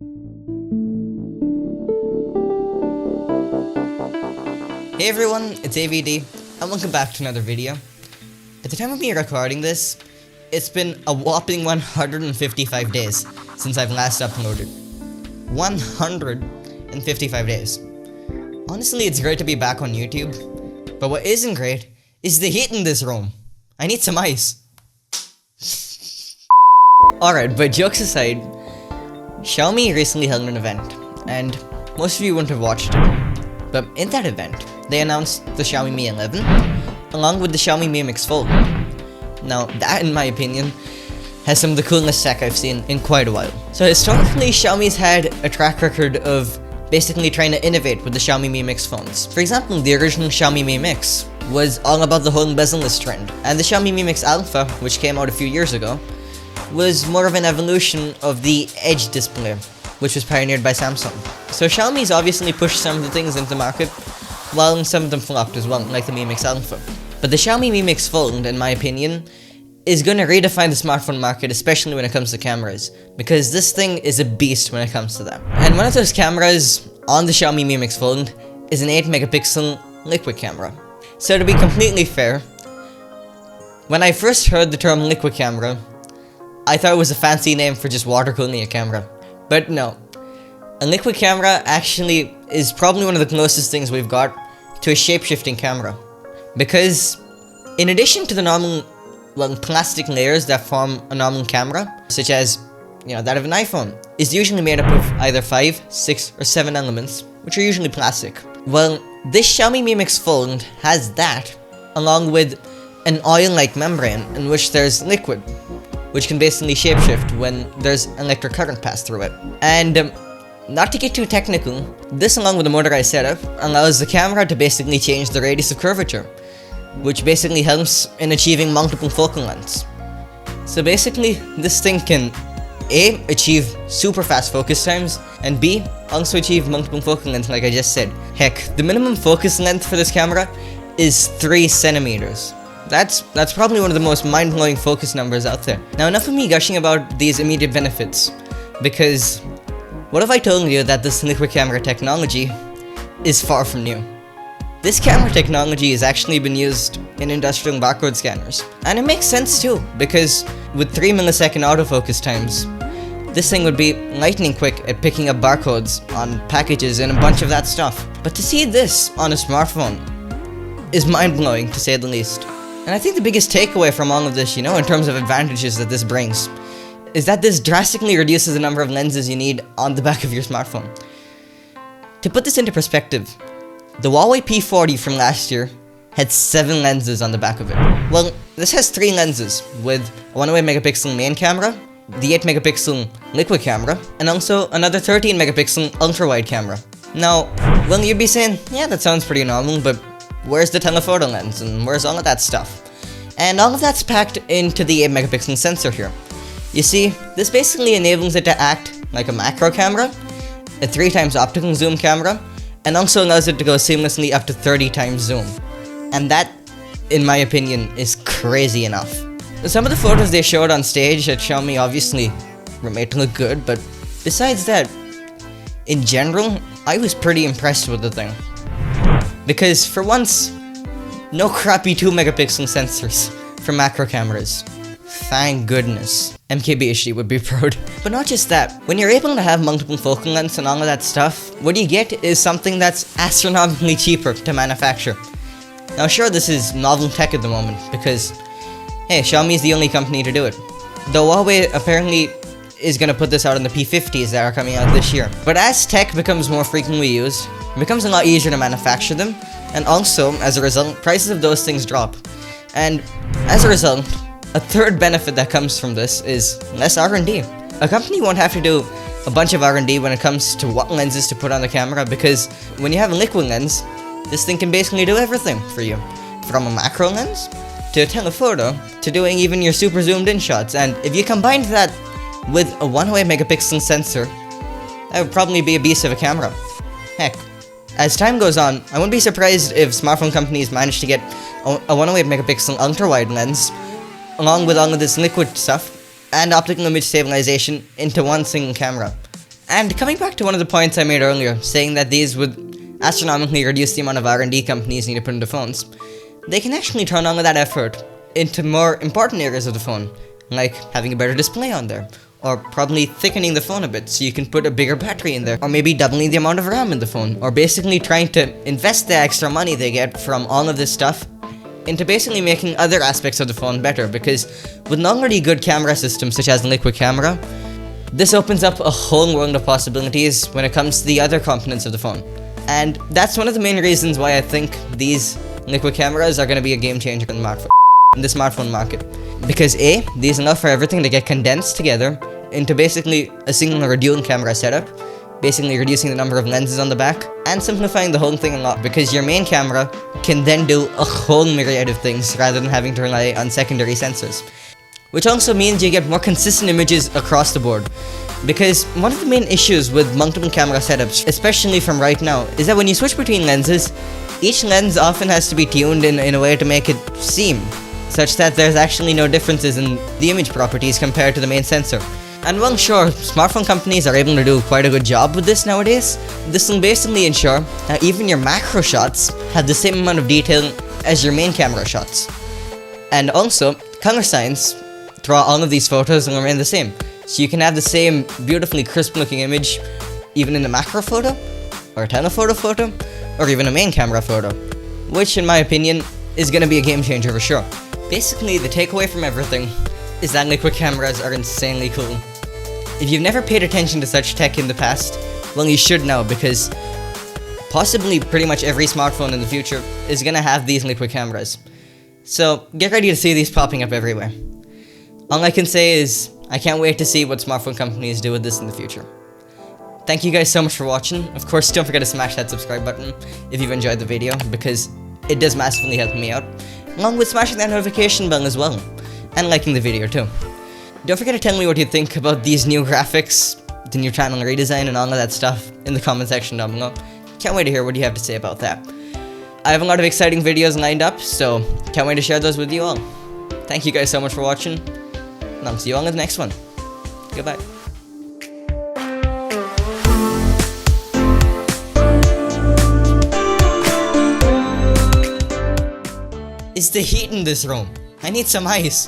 Hey everyone, it's AVD, and welcome back to another video. At the time of me recording this, it's been a whopping 155 days since I've last uploaded. 155 days. Honestly, it's great to be back on YouTube, but what isn't great is the heat in this room. I need some ice. Alright, but jokes aside, Xiaomi recently held an event, and most of you wouldn't have watched it. But in that event, they announced the Xiaomi Mi 11, along with the Xiaomi Mi Mix Fold. Now, that in my opinion, has some of the coolest tech I've seen in quite a while. So historically, Xiaomi's had a track record of basically trying to innovate with the Xiaomi Mi Mix phones. For example, the original Xiaomi Mi Mix was all about the whole bezel-less trend, and the Xiaomi Mi Mix Alpha, which came out a few years ago, was more of an evolution of the Edge display, which was pioneered by Samsung. So Xiaomi's obviously pushed some of the things into the market, while some of them flopped as well, like the Mi Mix Alpha. But the Xiaomi Mi Mix Fold, in my opinion, is gonna redefine the smartphone market, especially when it comes to cameras, because this thing is a beast when it comes to that. And one of those cameras on the Xiaomi Mi Mix Fold is an 8-megapixel liquid camera. So to be completely fair, when I first heard the term liquid camera, I thought it was a fancy name for just water cooling a camera. But no, a liquid camera actually is probably one of the closest things we've got to a shape-shifting camera. Because in addition to the normal, plastic layers that form a normal camera, such as, that of an iPhone, is usually made up of either 5, 6, or 7 elements, which are usually plastic. Well, this Xiaomi Mi Mix Fold has that, along with an oil-like membrane in which there's liquid, which can basically shapeshift when there's electric current passed through it. And not to get too technical, this along with the motorized setup allows the camera to basically change the radius of curvature, which basically helps in achieving multiple focal lengths. So basically, this thing can A, achieve super fast focus times, and B, also achieve multiple focal lengths like I just said. Heck, the minimum focus length for this camera is 3 centimeters. That's probably one of the most mind-blowing focus numbers out there. Now enough of me gushing about these immediate benefits, because what if I told you that this liquid camera technology is far from new? This camera technology has actually been used in industrial barcode scanners. And it makes sense too, because with 3 millisecond autofocus times, this thing would be lightning quick at picking up barcodes on packages and a bunch of that stuff. But to see this on a smartphone is mind-blowing, to say the least. And I think the biggest takeaway from all of this, in terms of advantages that this brings, is that this drastically reduces the number of lenses you need on the back of your smartphone. To put this into perspective, the Huawei P40 from last year had 7 lenses on the back of it. Well, this has 3 lenses, with a 108-megapixel main camera, the 8-megapixel liquid camera, and also another 13-megapixel ultra-wide camera. Now, you'd be saying, yeah, that sounds pretty normal, but where's the telephoto lens, and where's all of that stuff? And all of that's packed into the 8-megapixel sensor here. You see, this basically enables it to act like a macro camera, a 3 times optical zoom camera, and also allows it to go seamlessly up to 30 times zoom. And that, in my opinion, is crazy enough. Some of the photos they showed on stage at Xiaomi obviously were made to look good, but besides that, in general, I was pretty impressed with the thing. Because for once, no crappy 2-megapixel sensors for macro cameras. Thank goodness. MKBHD would be proud. But not just that, when you're able to have multiple focal lengths and all of that stuff, what you get is something that's astronomically cheaper to manufacture. Now sure, this is novel tech at the moment, because, hey, Xiaomi is the only company to do it. Though Huawei apparently is gonna put this out on the P50s that are coming out this year. But as tech becomes more frequently used, it becomes a lot easier to manufacture them, and also, as a result, prices of those things drop. And as a result, a third benefit that comes from this is less R&D. A company won't have to do a bunch of R&D when it comes to what lenses to put on the camera, because when you have a liquid lens, this thing can basically do everything for you. From a macro lens, to a telephoto, to doing even your super zoomed in shots, and if you combined that with a 108-megapixel sensor, that would probably be a beast of a camera. Heck, as time goes on, I wouldn't be surprised if smartphone companies manage to get a 108-megapixel ultra-wide lens, along with all of this liquid stuff, and optical image stabilization into one single camera. And coming back to one of the points I made earlier, saying that these would astronomically reduce the amount of R&D companies need to put into phones, they can actually turn all of that effort into more important areas of the phone, like having a better display on there, or probably thickening the phone a bit so you can put a bigger battery in there, or maybe doubling the amount of RAM in the phone, or basically trying to invest the extra money they get from all of this stuff into basically making other aspects of the phone better, because with an already good camera system such as liquid camera, this opens up a whole world of possibilities when it comes to the other components of the phone. And that's one of the main reasons why I think these liquid cameras are going to be a game changer in the smartphone market. Because A, these allow for everything to get condensed together into basically a single or dual camera setup, basically reducing the number of lenses on the back, and simplifying the whole thing a lot, because your main camera can then do a whole myriad of things rather than having to rely on secondary sensors. Which also means you get more consistent images across the board. Because one of the main issues with multiple camera setups, especially from right now, is that when you switch between lenses, each lens often has to be tuned in a way to make it seem, such that there's actually no differences in the image properties compared to the main sensor. And while sure, smartphone companies are able to do quite a good job with this nowadays, this will basically ensure that even your macro shots have the same amount of detail as your main camera shots. And also, color science throughout all of these photos will remain the same. So you can have the same beautifully crisp looking image even in a macro photo, or a telephoto photo, or even a main camera photo. Which in my opinion is going to be a game changer for sure. Basically, the takeaway from everything is that liquid cameras are insanely cool. If you've never paid attention to such tech in the past, well you should now, because possibly pretty much every smartphone in the future is going to have these liquid cameras. So get ready to see these popping up everywhere. All I can say is, I can't wait to see what smartphone companies do with this in the future. Thank you guys so much for watching. Of course, don't forget to smash that subscribe button if you've enjoyed the video, because it does massively help me out, along with smashing that notification bell as well, and liking the video too. Don't forget to tell me what you think about these new graphics, the new channel redesign, and all of that stuff in the comment section down below. Can't wait to hear what you have to say about that. I have a lot of exciting videos lined up, so can't wait to share those with you all. Thank you guys so much for watching, and I'll see you all in the next one. Goodbye. Is the heat in this room? I need some ice.